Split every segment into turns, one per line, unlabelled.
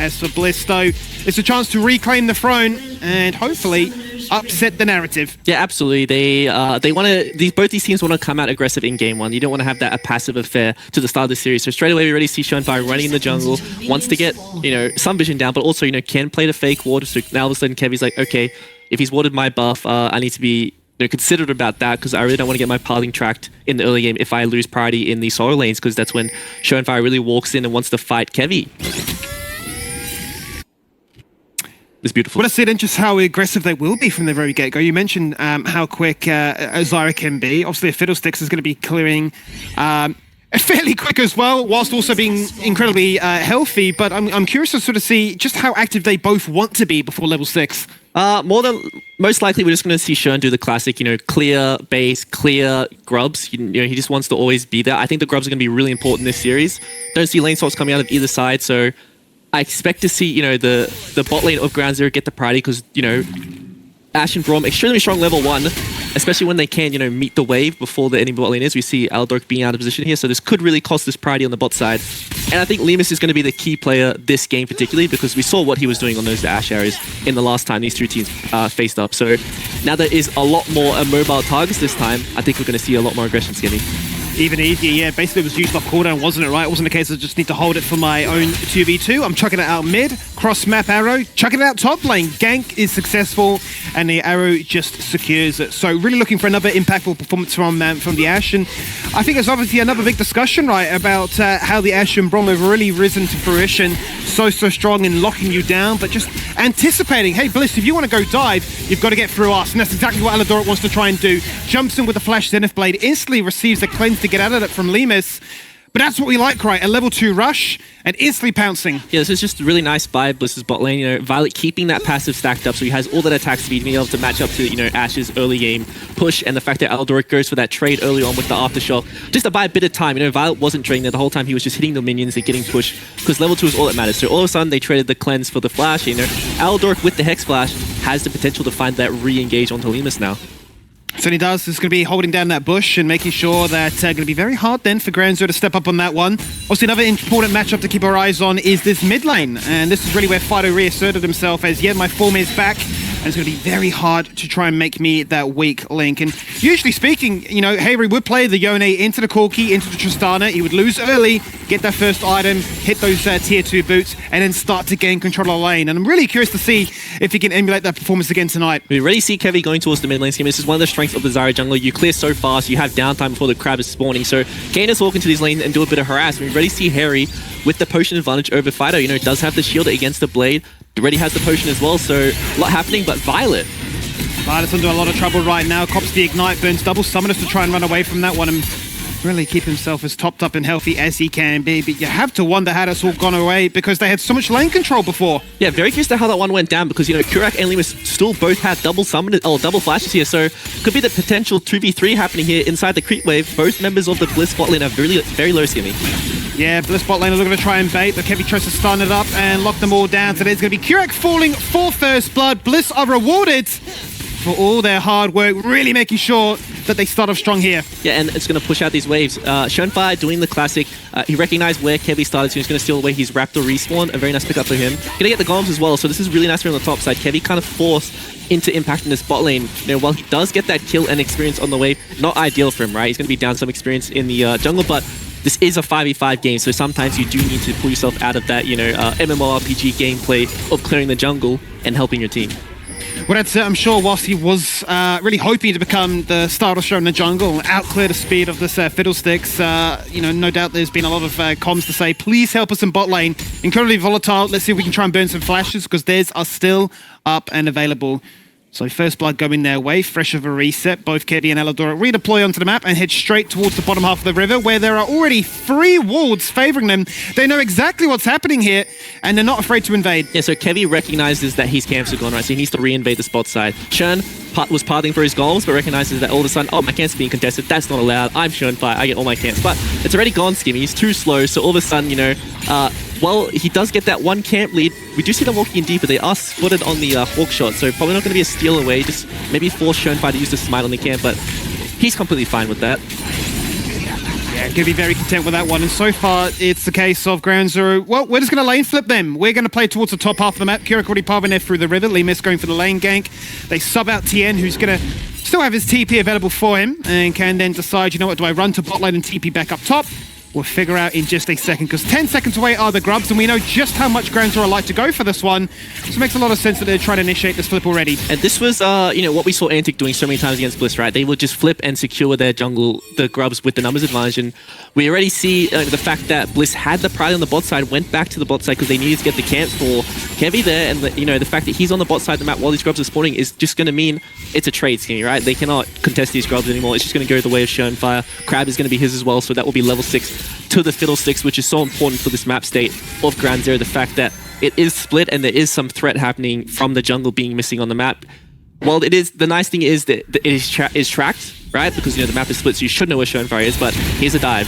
As for Bliss, though, it's a chance to reclaim the throne and hopefully upset the narrative.
Yeah, absolutely. They want to. Both these teams want to come out aggressive in game one. You don't want to have that a passive affair to the start of the series. So straight away, we already see Shownfire running in the jungle, wants to get some vision down, but also can play the fake ward. So now all of a sudden, Kevy's like, okay, if he's warded my buff, I need to be considered about that because I really don't want to get my pathing tracked in the early game if I lose priority in the solo lanes, because that's when Shownfire really walks in and wants to fight Kevy. It's beautiful.
Well, I said, and just how aggressive they will be from the very get-go. You mentioned how quick Zyra can be. Obviously, Fiddlesticks is going to be clearing fairly quick as well, whilst also being incredibly healthy. But I'm curious to sort of see just how active they both want to be before level 6.
Most likely, we're just going to see Shern do the classic, clear base, clear grubs. He just wants to always be there. I think the grubs are going to be really important this series. Don't see lane swaps coming out of either side, so I expect to see, the bot lane of Ground Zero get the priority because, Ashe and Braum, extremely strong level 1, especially when they can, meet the wave before the enemy bot lane is. We see Aldork being out of position here, so this could really cost this priority on the bot side. And I think Lemus is going to be the key player this game particularly because we saw what he was doing on those Ashe areas in the last time these two teams faced up. So now there is a lot more mobile targets this time. I think we're going to see a lot more aggression, Skinny.
Even easier, yeah. Basically, it was used off cooldown, wasn't it, right? It wasn't a case of just need to hold it for my own 2v2. I'm chucking it out mid, cross-map arrow, chucking it out top lane. Gank is successful, and the arrow just secures it. So really looking for another impactful performance from the Ashe. And I think there's obviously another big discussion, right, about how the Ashe and Braum have really risen to fruition. So strong in locking you down, but just anticipating, hey, Bliss, if you want to go dive, you've got to get through us. And that's exactly what Aladoric wants to try and do. Jumps in with a flash Zenith Blade, instantly receives the cleanse to get out of it from Lemus. But that's what we like, right? A level 2 rush and instantly pouncing.
Yeah, this is just really nice by Bliss's bot lane. Violet keeping that passive stacked up so he has all that attack speed, being able to match up to, Ashe's early game push, and the fact that Aldoric goes for that trade early on with the Aftershock, just to buy a bit of time. Violet wasn't trading there the whole time. He was just hitting the minions and getting pushed because level 2 is all that matters. So all of a sudden they traded the cleanse for the flash. Aldoric with the Hex Flash has the potential to find that re-engage onto Lemus now.
Certainly does. It's going to be holding down that bush and making sure that going to be very hard then for Ground Zero to step up on that one. Obviously, another important matchup to keep our eyes on is this mid lane. And this is really where Fido reasserted himself as, yeah, my form is back. And it's going to be very hard to try and make me that weak link. And usually speaking, Hayri would play the Yone into the Corki, into the Tristana. He would lose early, get that first item, hit those tier 2 boots, and then start to gain control of the lane. And I'm really curious to see if he can emulate that performance again tonight.
We already see Kevy going towards the mid lane scheme. This is one of the strengths of the Zyra jungler. You clear so fast, you have downtime before the crab is spawning. So Kane is walk into these lanes and do a bit of harass. We already see Harry with the potion advantage over Fido. Does have the shield against the blade. Already has the potion as well, so a lot happening, but Violet's
under a lot of trouble right now. Cops the Ignite, burns double summoners to try and run away from that one and really keep himself as topped up and healthy as he can be. But you have to wonder how that's all gone away because they had so much lane control before.
Yeah, very curious to how that one went down because, Kurak and Lemus still both had double flashes here, so could be the potential 2v3 happening here inside the creep wave. Both members of the Bliss bot lane are very low skimmy.
Yeah, Bliss bot lane are looking to try and bait, but Kevy tries to stun it up and lock them all down. So there's going to be Kurak falling for first blood. Bliss are rewarded for all their hard work, really making sure that they start off strong here.
Yeah, and it's going to push out these waves. Shownfire doing the classic. He recognized where Kevy started, so he's going to steal away his Raptor respawn. A very nice pickup for him. Going to get the golems as well, so this is really nice for him on the top side. Kevy kind of forced into impacting this bot lane. While he does get that kill and experience on the wave, not ideal for him, right? He's going to be down some experience in the jungle, but this is a 5v5 game, so sometimes you do need to pull yourself out of that, MMORPG gameplay of clearing the jungle and helping your team.
Well, that's it. I'm sure whilst he was really hoping to become the star of the show in the jungle, outclear the speed of this Fiddlesticks, no doubt there's been a lot of comms to say, please help us in bot lane. Incredibly volatile. Let's see if we can try and burn some flashes because theirs are still up and available. So first blood going their way, fresh of a reset. Both Kedi and Aladoric redeploy onto the map and head straight towards the bottom half of the river where there are already 3 wards favoring them. They know exactly what's happening here and they're not afraid to invade.
Yeah, so Kevy recognizes that his camps are gone, right? So he needs to re-invade the spot side. Shern was parting for his golems, but recognizes that all of a sudden, oh, my camp's being contested. That's not allowed. I'm Shownfire. I get all my camps. But it's already gone, Skimmy. He's too slow. So all of a sudden, well, he does get that one camp lead. We do see them walking in deeper. They are spotted on the Hawk shot, so probably not going to be a steal away. Just maybe force Shownfire to use the smite on the camp, but he's completely fine with that.
Yeah, gonna be very content with that one. And so far, it's the case of Ground Zero. Well, we're just gonna lane flip them. We're gonna play towards the top half of the map. Kirak already parving there through the river. Limes going for the lane gank. They sub out Tien, who's gonna still have his TP available for him, and can then decide, you know what, do I run to bot lane and TP back up top? We'll figure out in just a second, because 10 seconds away are the grubs, and we know just how much Ground Zero like to go for this one. So it makes a lot of sense that they're trying to initiate this flip already.
And this was, you know, what we saw Antic doing so many times against Bliss, right? They would just flip and secure their jungle, the grubs, with the numbers advantage. And we already see the fact that Bliss had the priority on the bot side, went back to the bot side because they needed to get the camps for Kevy there. And, you know, the fact that he's on the bot side of the map while these grubs are spawning is just going to mean it's a trade scheme, right? They cannot contest these grubs anymore. It's just going to go the way of Fire. Crab is going to be his as well, so that will be level 6 to the Fiddlesticks, which is so important for this map state of Ground Zero. The fact that it is split and there is some threat happening from the jungle being missing on the map. Well, it is, the nice thing is that it is tracked, right? Because, you know, the map is split, so you should know where Fire is, but here's a dive.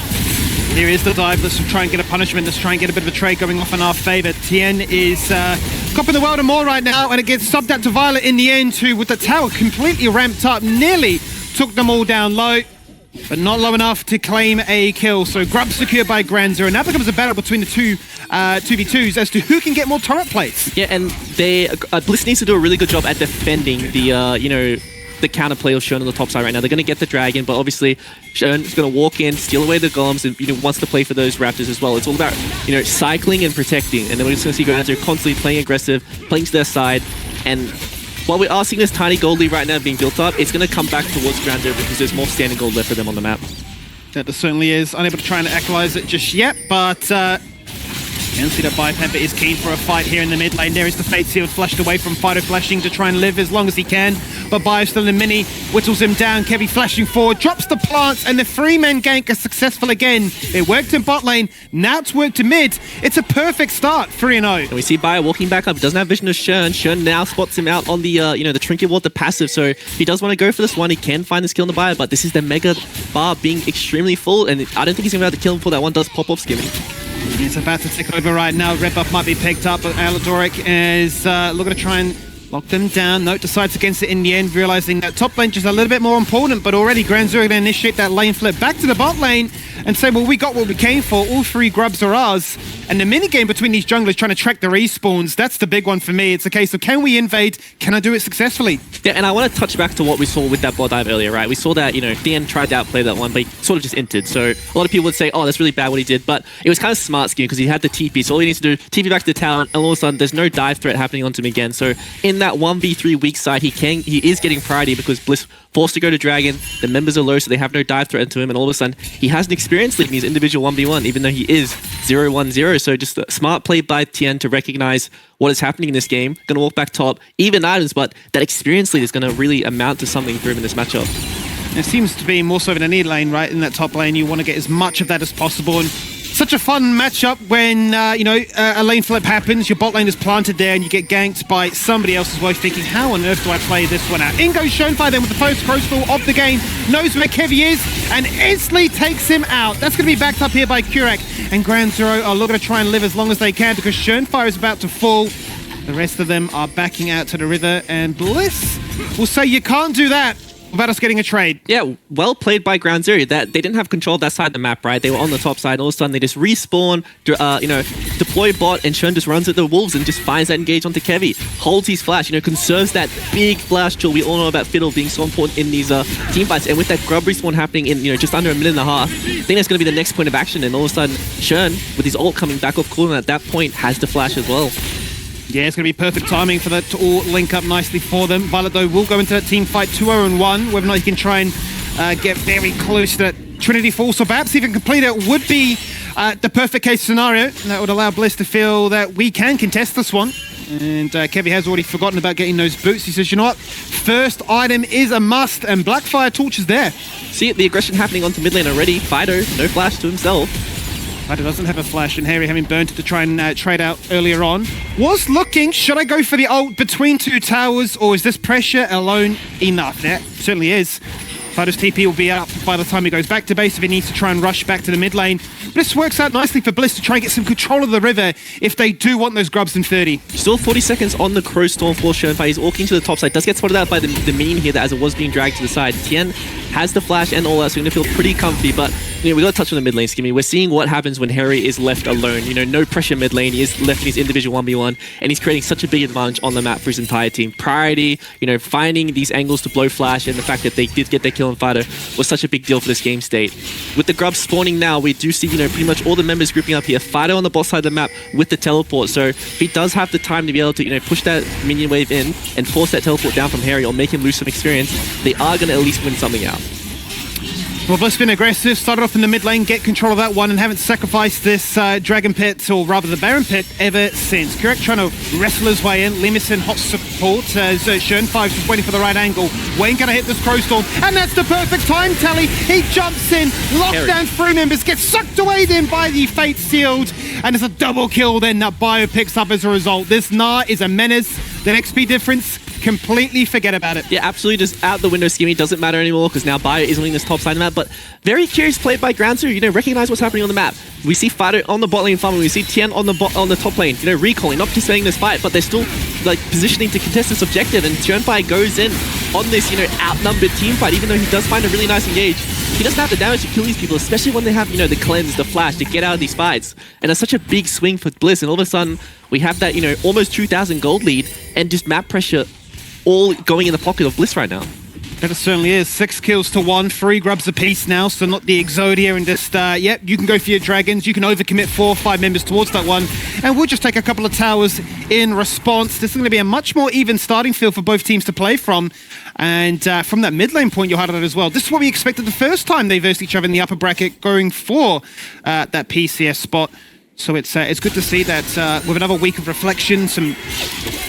Here is the dive. Let's try and get a punishment. Let's try and get a bit of a trade going off in our favor. Tien is copping the world and more right now, and it gets subbed out to Violet in the end too, with the tower completely ramped up. Nearly took them all down low, but not low enough to claim a kill. So Grub secured by Ground Zero. Now becomes a battle between the two 2v2s as to who can get more turret plates.
Yeah, and they Bliss needs to do a really good job at defending the you know, the counterplay of Shern on the top side right now. They're going to get the dragon, but obviously Shern is going to walk in, steal away the golems, and, you know, wants to play for those raptors as well. It's all about, you know, cycling and protecting, and then we're just going to see Ground Zero constantly playing aggressive, playing to their side, and while we are seeing this tiny gold lead right now being built up, it's going to come back towards Ground Zero because there's more standing gold left for them on the map.
That there certainly is. Unable to try and equalize it just yet, but you can see that Bipemper is keen for a fight here in the mid lane. There is the Fate Seal flashed away from Fido, flashing to try and live as long as he can. But Bio still in mini, whittles him down. Kevy flashing forward, drops the plants, and the 3-man gank is successful again. It worked in bot lane, now it's worked to mid. It's a perfect start, 3-0.
And we see Bio walking back up. He doesn't have vision of Shern. Shern now spots him out on the, you know, the Trinket Ward, the passive. So he does want to go for this one. He can find the skill on the Bio, but this is the Mega bar being extremely full, and I don't think he's going to be able to kill him before that one does pop off skimming.
It's about to tick over right now. Red buff might be picked up, but Aladoric is looking to try and lock them down. Note decides against it in the end, realizing that top lane just a little bit more important, but already Ground Zero going to initiate that lane flip back to the bot lane and say, well, we got what we came for. All 3 grubs are ours. And the minigame between these junglers trying to track the respawns, that's the big one for me. It's a case of, can we invade? Can I do it successfully?
Yeah, and I want to touch back to what we saw with that bot dive earlier, right? We saw that, you know, DN tried to outplay that one, but he sort of just entered. So a lot of people would say, oh, that's really bad what he did, but it was kind of smart scheme because he had the TP. So all he needs to do, TP back to the tower, and all of a sudden there's no dive threat happening onto him again. So in that 1v3 weak side, he is getting priority because Bliss forced to go to Dragon. The members are low, so they have no dive threat into him, and all of a sudden he has an experience lead in his individual 1v1, even though he is 0-1-0. So just a smart play by Tien to recognize what is happening in this game. Gonna walk back top, even items, but that experience lead is gonna really amount to something for him in this matchup.
It seems to be more so in a need lane, right? In that top lane, you want to get as much of that as possible. And such a fun matchup when, you know, a lane flip happens, your bot lane is planted there, and you get ganked by somebody else as well, thinking, how on earth do I play this one out? In goes Shonfire then with the first crossfall of the game, knows where Kevy is, and instantly takes him out. That's going to be backed up here by Kirak, and Ground Zero are looking to try and live as long as they can because Shonfire is about to fall. The rest of them are backing out to the river, and Bliss will say, you can't do that without us getting a trade.
Yeah, well played by Ground Zero. That they didn't have control of that side of the map, right? They were on the top side, and all of a sudden they just respawn, you know, deploy bot, and Shern just runs at the wolves and just finds that engage onto Kevy. Holds his flash, you know, conserves that big flash tool. We all know about Fiddle being so important in these team fights, and with that grub respawn happening in, you know, just under a minute and a half, I think that's going to be the next point of action, and all of a sudden Shern, with his ult coming back off cooldown at that point, has the flash as well.
Yeah, it's going to be perfect timing for that to all link up nicely for them. Violet, though, will go into that team fight 2-0-1. Whether or not he can try and get very close to that Trinity Force, or perhaps even complete it, would be the perfect case scenario. And that would allow Bliss to feel that we can contest this one. And Kevy has already forgotten about getting those boots. He says, you know what? First item is a must, and Blackfire Torch is there.
See the aggression happening onto mid lane already. Fido, no flash to himself.
Fido doesn't have a flash, and Harry, having burnt it to try and trade out earlier on, was looking, should I go for the ult between 2 towers, or is this pressure alone enough? That certainly is. Fido's TP will be up by the time he goes back to base if he needs to try and rush back to the mid lane. This works out nicely for Bliss to try and get some control of the river if they do want those grubs in 30.
Still 40 seconds on the Crow Storm for Shernfire. He's walking to the top side. Does get spotted out by the minion here that as it was being dragged to the side. Tien has the flash and all that, so going to feel pretty comfy, but we got to touch on the mid lane, Skimmy. We're seeing what happens when Harry is left alone. No pressure mid lane. He is left in his individual 1v1, and he's creating such a big advantage on the map for his entire team. Priority, finding these angles to blow flash, and the fact that they did get their kill on Fido was such a big deal for this game state. With the grubs spawning now, we do see, pretty much all the members grouping up here. Fido on the bot side of the map with the teleport, so if he does have the time to be able to, push that minion wave in and force that teleport down from Harry or make him lose some experience, they are going to at least win something out.
Well, Bliss been aggressive, started off in the mid lane, get control of that one, and haven't sacrificed this Dragon Pit, or rather the Baron Pit, ever since. Correct, trying to wrestle his way in. Limus in hot support as Shernfire just waiting for the right angle. Wayne gonna hit this Crow Storm, and that's the perfect time, Tally. He jumps in, locks down 3 members, gets sucked away then by the Fate Sealed, and it's a double kill then that Bio picks up as a result. This Gnar is a menace. The XP difference, completely forget about it.
Yeah, absolutely just out the window, Skimmy. Doesn't matter anymore because now Bio is winning this top side of the map. But very curious play by Groundzero. Recognize what's happening on the map. We see Fido on the bot lane farming. We see Tien on the top lane. Recalling, not participating in this fight, but they're still positioning to contest this objective. And Shernfire goes in on this outnumbered team fight. Even though he does find a really nice engage, he doesn't have the damage to kill these people, especially when they have the cleanse, the flash to get out of these fights. And it's such a big swing for Bliss. And all of a sudden we have that almost 2,000 gold lead and just map pressure all going in the pocket of Bliss right now.
It certainly is. 6 kills to 1, 3 grubs apiece now, so not the Exodia and just, yep, you can go for your dragons, you can overcommit 4 or 5 members towards that one, and we'll just take a couple of towers in response. This is going to be a much more even starting field for both teams to play from, and from that mid lane point you highlighted as well. This is what we expected the first time they versed each other in the upper bracket, going for that PCS spot. So it's good to see that with another week of reflection, some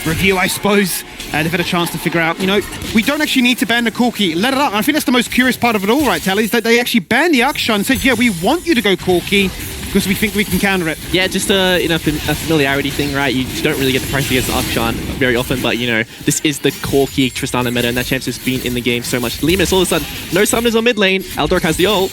review, I suppose, they've had a chance to figure out, we don't actually need to ban the Corki. Let it up. And I think that's the most curious part of it all, right, Tally, is that they actually banned the Akshan and said, yeah, we want you to go Corki because we think we can counter it.
Yeah, just a familiarity thing, right? You don't really get the pressure against Akshan very often, but this is the Corki Tristana meta, and that champ has been in the game so much. Limus, all of a sudden, no summoners on mid lane. Eldork has the ult.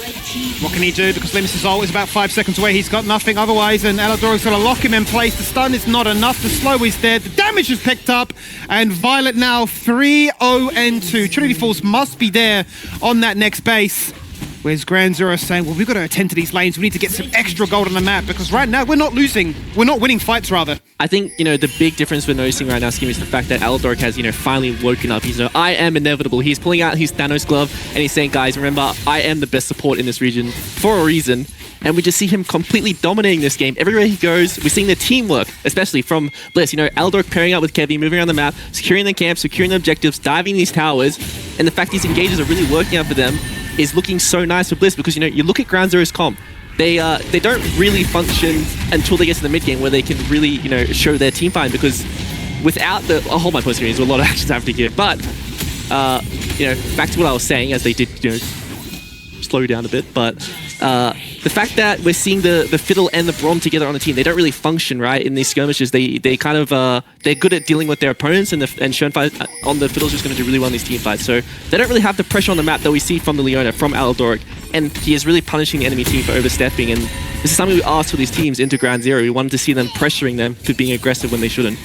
What can he do? Because Limus' ult is about 5 seconds away. He's got nothing otherwise, and Eldork's going to lock him in place. The stun is not enough. The slow is there. The damage is picked up, and Violet now 3-0-2. Trinity Falls must be there on that next base. Whereas Groundzero saying, well, we've got to attend to these lanes. We need to get some extra gold on the map because right now we're not losing. We're not winning fights, rather.
I think, the big difference we're noticing right now, Skim, is the fact that Eldork has, finally woken up. He's, I am inevitable. He's pulling out his Thanos glove and he's saying, guys, remember, I am the best support in this region for a reason. And we just see him completely dominating this game. Everywhere he goes, we're seeing the teamwork, especially from Bliss. Eldork pairing up with Kevin, moving around the map, securing the camp, securing the objectives, diving these towers. And the fact these engages are really working out for them is looking so nice for Bliss because, you look at Groundzero's comp. They don't really function until they get to the mid game where they can really, show their team fight because without the... I'll hold my post screen. There's a lot of actions I have to give. But, back to what I was saying as they did, slow down a bit. But the fact that we're seeing the Fiddle and the Braum together on the team, they don't really function, right, in these skirmishes. They kind of... they're good at dealing with their opponents, and Shernfire on the Fiddle's just going to do really well in these team fights. So they don't really have the pressure on the map that we see from the Leona, from Eldork, and he is really punishing the enemy team for overstepping. And this is something we asked for these teams into Groundzero. We wanted to see them pressuring them for being aggressive when they shouldn't.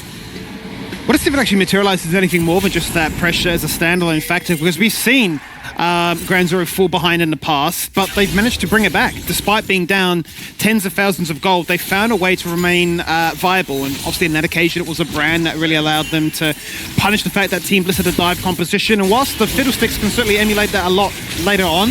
What if it actually materializes anything more than just that pressure as a standalone factor? Because we've seen Groundzero fall behind in the past, but they've managed to bring it back. Despite being down tens of thousands of gold, they found a way to remain viable. And obviously in that occasion, it was a brand that really allowed them to punish the fact that Team Bliss had a dive composition. And whilst the Fiddlesticks can certainly emulate that a lot later on,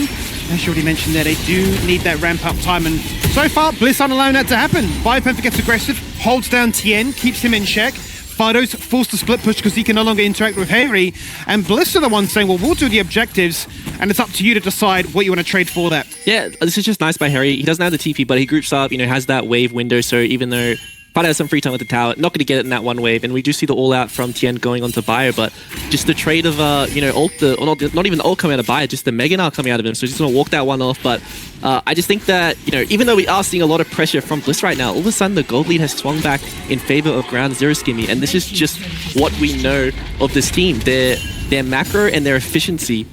as you already mentioned there, they do need that ramp up time. And so far, Bliss aren't allowing that to happen. Biopanther gets aggressive, holds down Tien, keeps him in check. Fido's forced to split push because he can no longer interact with Harry, and Bliss are the ones saying, well, we'll do the objectives, and it's up to you to decide what you want to trade for that. Yeah,
this is just nice by Harry. He doesn't have the TP, but he groups up, has that wave window, so even though Fido has some free time with the tower, not going to get it in that one wave, and we do see the all-out from Tien going onto Bio, but just the trade of, not even the ult coming out of Bio, just the Mega Gnar coming out of him, so he's just going to walk that one off, but I just think that, even though we are seeing a lot of pressure from Bliss right now, all of a sudden the gold lead has swung back in favor of Groundzero, Skimmy, and this is just what we know of this team. Their macro and their efficiency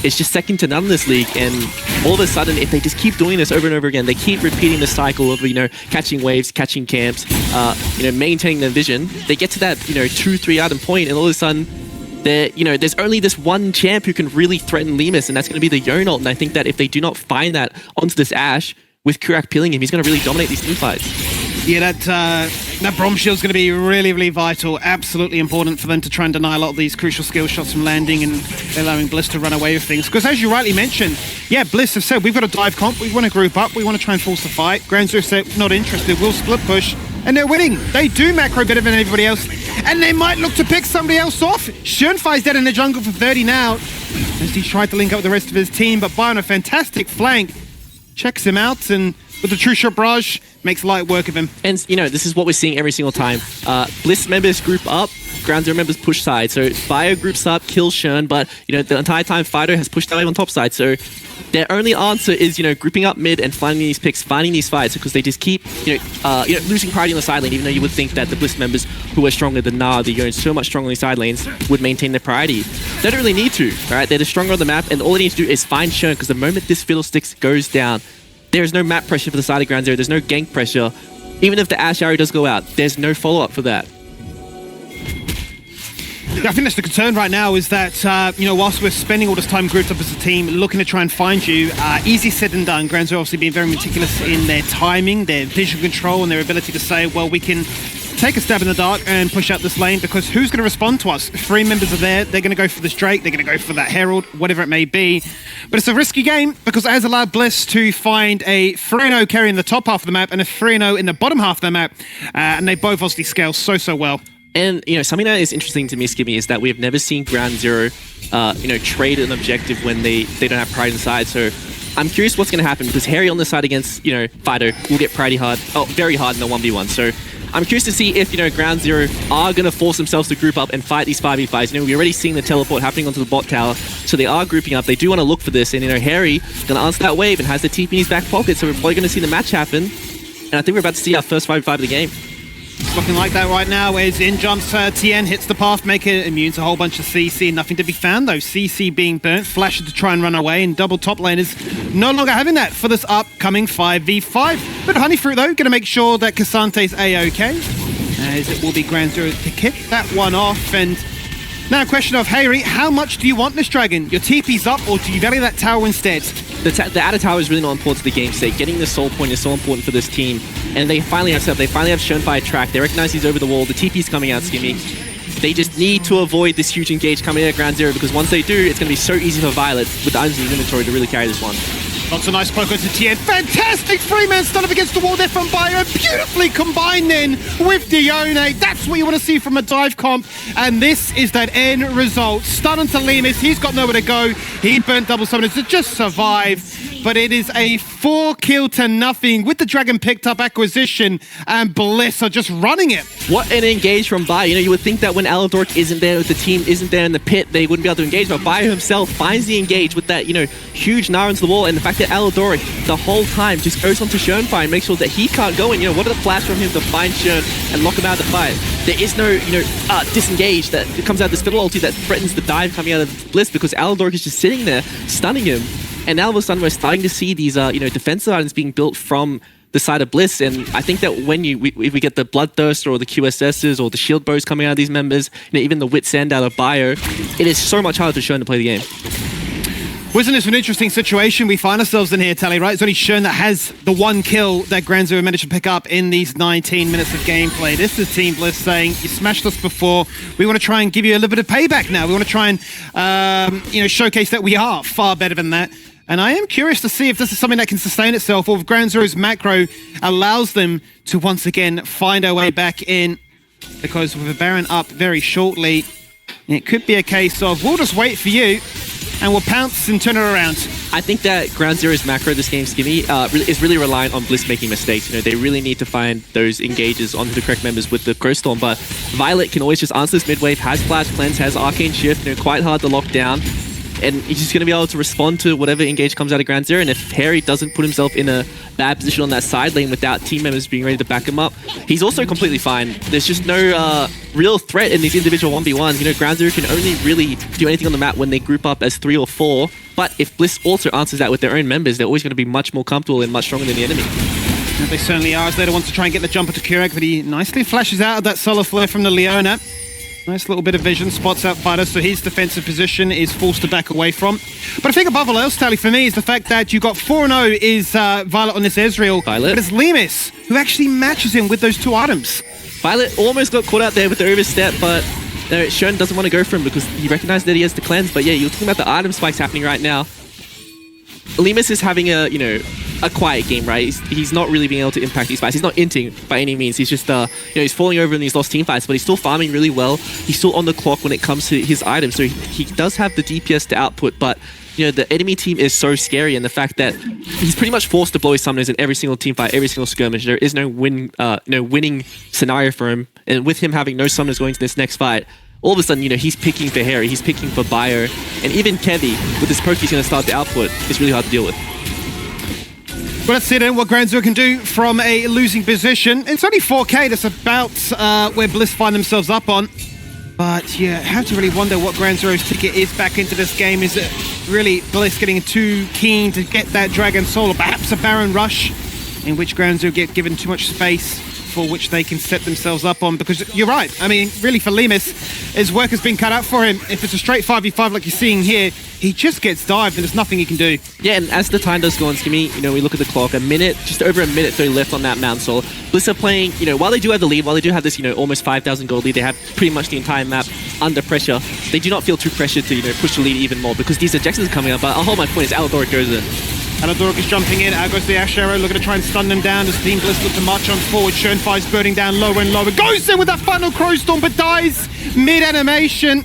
is just second to none in this league. And all of a sudden, if they just keep doing this over and over again, they keep repeating the cycle of, catching waves, catching camps, maintaining their vision, they get to that, 2-3 item point, and all of a sudden, there's only this one champ who can really threaten Lemus, and that's going to be the Yone ult. And I think that if they do not find that onto this Ashe, with Kurak peeling him, he's going to really dominate these team fights.
Yeah, that Brom Shield's going to be really, really vital. Absolutely important for them to try and deny a lot of these crucial skill shots from landing and allowing Bliss to run away with things. Because as you rightly mentioned, yeah, Bliss have said, we've got a dive comp, we want to group up, we want to try and force the fight. GroundZero said, not interested, we'll split push. And they're winning. They do macro better than everybody else. And they might look to pick somebody else off. Shunfai's dead in the jungle for 30 now, as he tried to link up with the rest of his team, but Bio on a fantastic flank checks him out, and with the true shot barrage, makes light work of him.
And, this is what we're seeing every single time. Bliss members group up, GroundZero members push side. So Bio groups up, kills Shern, but, the entire time Fido has pushed away on top side. So their only answer is, grouping up mid and finding these picks, finding these fights, because they just keep, losing priority on the side lane, even though you would think that the Bliss members who are stronger than Nah, the Yone, so much stronger on the side lanes, would maintain their priority. They don't really need to, right? They're the stronger on the map, and all they need to do is find Shern, because the moment this Fiddlesticks goes down, there's no map pressure for the side of GroundZero, there's no gank pressure. Even if the Ashe arrow does go out, there's no follow-up for that.
I think that's the concern right now, is that, whilst we're spending all this time grouped up as a team, looking to try and find you, easy said than done. GroundZero obviously being very meticulous in their timing, their vision control, and their ability to say, well, we can take a stab in the dark and push out this lane, because who's going to respond to us? 3 members are there, they're going to go for this Drake, they're going to go for that Herald, whatever it may be. But it's a risky game, because it has allowed Bliss to find a 3-0 carry in the top half of the map and a 3-0 in the bottom half of the map, and they both obviously scale so well.
And, something that is interesting to me, Skimmy, is that we have never seen GroundZero, trade an objective when they don't have pride inside. So I'm curious what's going to happen, because Harry on the side against, Fido will get very hard in the 1v1. So I'm curious to see if, GroundZero are going to force themselves to group up and fight these 5v5s. We're already seeing the teleport happening onto the bot tower, so they are grouping up. They do want to look for this, and, Harry going to answer that wave and has the TP in his back pocket, so we're probably going to see the match happen. And I think we're about to see our first 5v5 of the game.
It's looking like that right now, as in jumps Tien, hits the path, making it immune to a whole bunch of CC. Nothing to be found though. CC being burnt, flashes to try and run away, and double top lane is no longer having that for this upcoming 5v5. But Honeyfruit though, going to make sure that Casante's A-OK, as it will be GroundZero to kick that one off. And now a question of, Harry, how much do you want this dragon? Your TP's up, or do you value that tower instead?
The outer tower is really not important to the game's sake. Getting the soul point is so important for this team. And they finally have set up. They finally have Shunfai track. They recognize he's over the wall. The TP's coming out, Skimmy. They just need to avoid this huge engage coming in at GroundZero, because once they do, it's going to be so easy for Violet with the items in his inventory to really carry this one.
Lots of nice poke to Tien. Fantastic 3-man stun up against the wall there from Bio. Beautifully combined then with Dione. That's what you want to see from a dive comp. And this is that end result. Stun onto Lemus. He's got nowhere to go. He burnt double summoners to just survive. But it is a 4-0 with the dragon picked up acquisition, and Bliss are just running it.
What an engage from Bio. You would think that when Aladork isn't there, if the team isn't there in the pit, they wouldn't be able to engage. But Bio himself finds the engage with that, huge Nara into the wall, and the fact that Aladoric the whole time just goes onto Shernfire and makes sure that he can't go in. What are the flash from him to find Shern and lock him out of the fight? There is no, disengage that comes out of this fiddle ulti that threatens the dive coming out of Bliss, because Aladoric is just sitting there, stunning him. And now all of a sudden we're starting to see these, defensive items being built from the side of Bliss. And I think that when if we get the Bloodthirster or the QSSs or the Shield Bows coming out of these members, even the Wit Send out of Bio, it is so much harder for Shern to play the game.
Wasn't this an interesting situation we find ourselves in here, Tally, right? It's only Shern that has the one kill that GroundZero managed to pick up in these 19 minutes of gameplay. This is Team Bliss saying, you smashed us before, we want to try and give you a little bit of payback now. We want to try and, showcase that we are far better than that. And I am curious to see if this is something that can sustain itself, or if GroundZero's macro allows them to once again find our way back in. Because with a Baron up very shortly, it could be a case of, we'll just wait for you, and we'll pounce and turn it around.
I think that GroundZero's macro this game, Skimmy, is really reliant on Bliss making mistakes. They really need to find those engages onto the correct members with the Crow Storm, but Violet can always just answer this mid wave, has Flash Cleanse, has Arcane Shift, quite hard to lock down. and he's just going to be able to respond to whatever engage comes out of Ground Zero. And if Harry doesn't put himself in a bad position on that side lane without team members being ready to back him up, he's also completely fine. There's just no real threat in these individual 1v1s. You know, Ground Zero can only really do anything on the map when they group up as 3 or 4. But if Bliss also answers that with their own members, they're always going to be much more comfortable and much stronger than the enemy.
They certainly are, as Later wants to try and get the jumper to Kurek, but he nicely flashes out of that solar flare from the Leona. Nice little bit of vision, spots out Fighter, so his defensive position is forced to back away from. But I think above all else, Tally, for me, is the fact that you got 4-0 is Violet on this Ezreal,
Violet.
but it's Lemus who actually matches him with those 2 items.
Violet almost got caught out there with the overstep, but Shern doesn't want to go for him because he recognized that he has the cleanse. But yeah, you're talking about the item spikes happening right now. Lemus is having a, a quiet game, right? He's not really being able to impact these fights. He's not inting by any means. He's just, he's falling over in these lost team fights, but he's still farming really well. He's still on the clock when it comes to his items, so he does have the DPS to output, but the enemy team is so scary, and the fact that he's pretty much forced to blow his summoners in every single team fight, every single skirmish. There is no winning scenario for him, and with him having no summoners going to this next fight, all of a sudden, he's picking for Harry, he's picking for Bio, and even Kevy, with his poke he's going to start to output, is really hard to deal with.
Well, let's see then what Ground Zero can do from a losing position. It's only 4K, that's about where Bliss find themselves up on. But yeah, I have to really wonder what Ground Zero's ticket is back into this game. Is it really Bliss getting too keen to get that Dragon Soul, or perhaps a Baron Rush, in which Ground Zero get given too much space for which they can set themselves up on? Because you're right, I mean, really for Lemus, his work has been cut out for him. If it's a straight 5v5 like you're seeing here, he just gets dived and there's nothing he can do.
Yeah, and as the time does go on, Skimmy, we look at the clock, just over a minute 30 left on that Mount Soul. Bliss are playing, while they do have the lead, while they do have this, almost 5,000 gold lead, they have pretty much the entire map under pressure. They do not feel too pressured to, push the lead even more because these ejections are coming up, but my point is Aladoric goes in.
Aladoric is jumping in, out goes the Ash Arrow, looking to try and stun them down as Team Bliss look to march on forward. Schoenfeier's burning down lower and lower, goes in with that final Crow Storm, but dies mid-animation.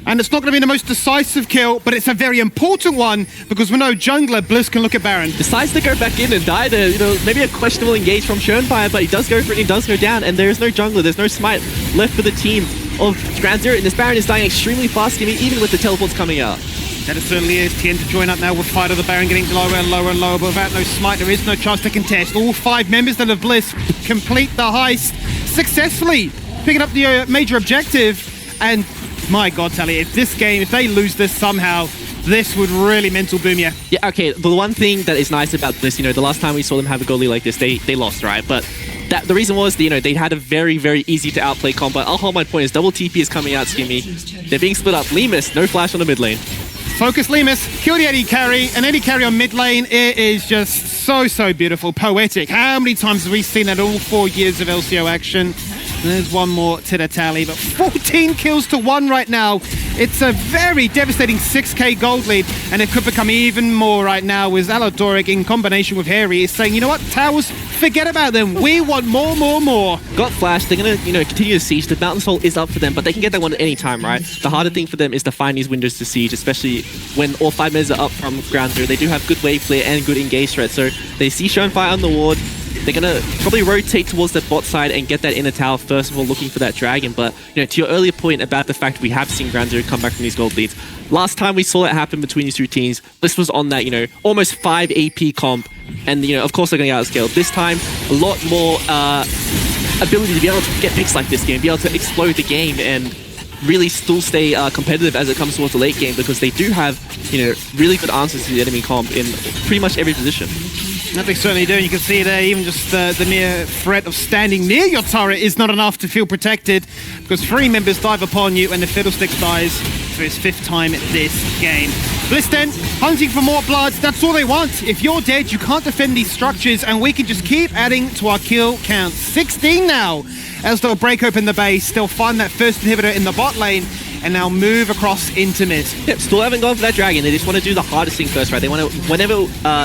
And it's not going to be the most decisive kill, but it's a very important one because we know jungler Bliss can look at Baron.
Decides to go back in and die there. Maybe a questionable engage from Schoenfeier, but he does go for it, he does go down, and there's no jungler, there's no smite left for the team of Ground Zero, and this Baron is dying extremely fast, even with the teleports coming out.
That it certainly is. Tien to join up now with Fighter, the Baron getting lower and lower and lower, but without no smite, there is no chance to contest. All 5 members of Bliss complete the heist successfully, picking up the major objective. And my God, Tally, if they lose this somehow, this would really mental boom you.
Yeah, okay, the one thing that is nice about this, the last time we saw them have a goalie like this, they lost, right? But the reason was, they had a very, very easy to outplay comp. But my point is, double TP is coming out, Skimmy. They're being split up. Lemus, no flash on the mid lane.
Focus Lemus, kill the AD carry, an AD carry on mid lane. It is just so beautiful, poetic. How many times have we seen that all 4 years of LCO action? There's one more to the tally, but 14 kills to 1 right now. It's a very devastating 6k gold lead, and it could become even more right now with Aladoric in combination with Harry is saying, you know what, towers, forget about them. We want more.
Got flash, they're going to continue to siege. The Mountain Soul is up for them, but they can get that one at any time, right? The harder thing for them is to find these windows to siege, especially when all 5 minutes are up from Ground Zero. They do have good wave clear and good engage threat, so they see Schoenfeier on the ward. They're going to probably rotate towards the bot side and get that inner tower first of all, looking for that dragon. But, to your earlier point about the fact we have seen Ground Zero come back from these gold leads, last time we saw that happen between these 2 teams, this was on that, almost 5 AP comp. And, of course they're going to get outscaled. This time, a lot more ability to be able to get picks like this game, be able to explode the game and really still stay competitive as it comes towards the late game because they do have, really good answers to the enemy comp in pretty much every position.
That they certainly do, and you can see there, even just the mere threat of standing near your turret is not enough to feel protected because 3 members dive upon you and the Fiddlestick dies for his 5th time this game. Bliss then, hunting for more bloods, that's all they want. If you're dead, you can't defend these structures, and we can just keep adding to our kill count. 16 now, as they'll break open the base, they'll find that first inhibitor in the bot lane, and now move across into mid.
Yep, still haven't gone for that dragon. They just want to do the hardest thing first, right? They want to, whenever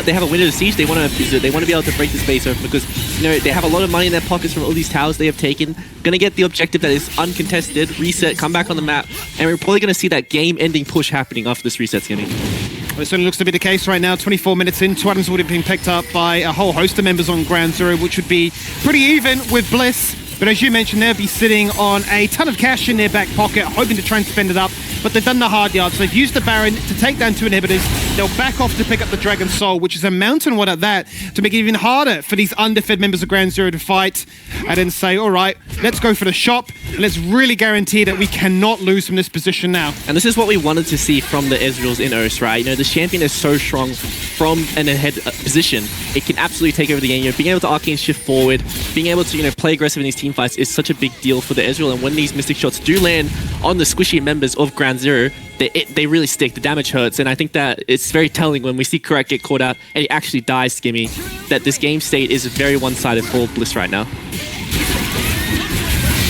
they have a window to siege, they want to abuse it. They want to be able to break the space open because, they have a lot of money in their pockets from all these towers they have taken. Going to get the objective that is uncontested, reset, come back on the map, and we're probably going to see that game-ending push happening after this reset, Skinny.
Well, it certainly looks to be the case right now. 24 minutes in, 2 items would have been picked up by a whole host of members on Ground Zero, which would be pretty even with Bliss. But as you mentioned, they'll be sitting on a ton of cash in their back pocket, hoping to try and spend it up but they've done the hard yards. They've used the Baron to take down 2 inhibitors. They'll back off to pick up the Dragon Soul, which is a mountain one at that, to make it even harder for these underfed members of Ground Zero to fight, and then say, all right, let's go for the shop, and let's really guarantee that we cannot lose from this position now.
And this is what we wanted to see from the Ezreals in O's, right? You know, the champion is so strong from an ahead position. It can absolutely take over the game. You know, being able to arcane shift forward, being able to, you know, play aggressive in these team fights is such a big deal for the Ezreal. And when these Mystic shots do land on the squishy members of Ground Zero, they really stick. The damage hurts, and I think that it's very telling when we see Correct get caught out and he actually dies, Skimmy, that this game state is very one-sided for Bliss right now.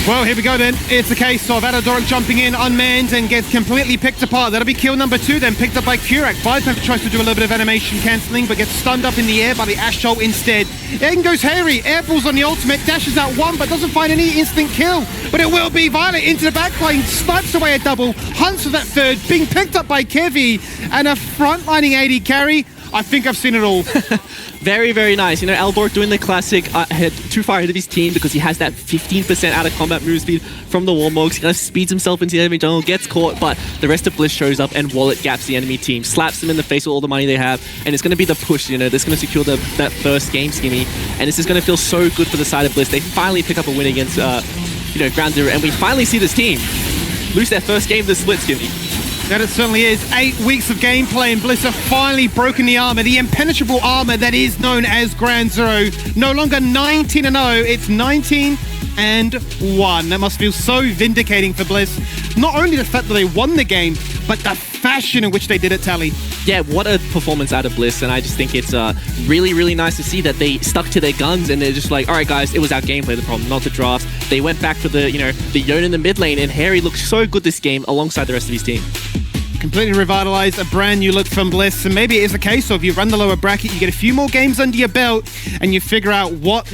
Well, here we go then. It's a case of Adadoric jumping in unmanned and gets completely picked apart. That'll be kill number 2 then, picked up by Kurak. Vilepanther tries to do a little bit of animation cancelling, but gets stunned up in the air by the Astral instead. In goes Harry, airballs on the ultimate, dashes out 1, but doesn't find any instant kill. But it will be Violet into the backline, snipes away a double, hunts for that 3rd, being picked up by Kevy, and a frontlining AD carry. I think I've seen it all.
Very, very nice. You know, Albor doing the classic head too far ahead of his team because he has that 15% out of combat move speed from the Warmogs. He kind of speeds himself into the enemy jungle, gets caught, but the rest of Bliss shows up and wallet gaps the enemy team, slaps them in the face with all the money they have, and it's going to be the push, you know, that's going to secure that first game, Skimmy, and this is going to feel so good for the side of Bliss. They finally pick up a win against, you know, Ground Zero, and we finally see this team lose their first game of the split, Skimmy.
That it certainly is. 8 weeks of gameplay and Bliss have finally broken the armor, the impenetrable armor that is known as Ground Zero. No longer 19-0, it's 19-1. That must feel so vindicating for Bliss. Not only the fact that they won the game, but the fashion in which they did it, Tally.
Yeah, what a performance out of Bliss, and I just think it's really, really nice to see that they stuck to their guns and they're just like, all right, guys, it was our gameplay the problem, not the draft. They went back for the, you know, the Yone in the mid lane, and Harry looked so good this game alongside the rest of his team.
Completely revitalized, a brand new look from Bliss, and maybe it is a case of you run the lower bracket, you get a few more games under your belt, and you figure out what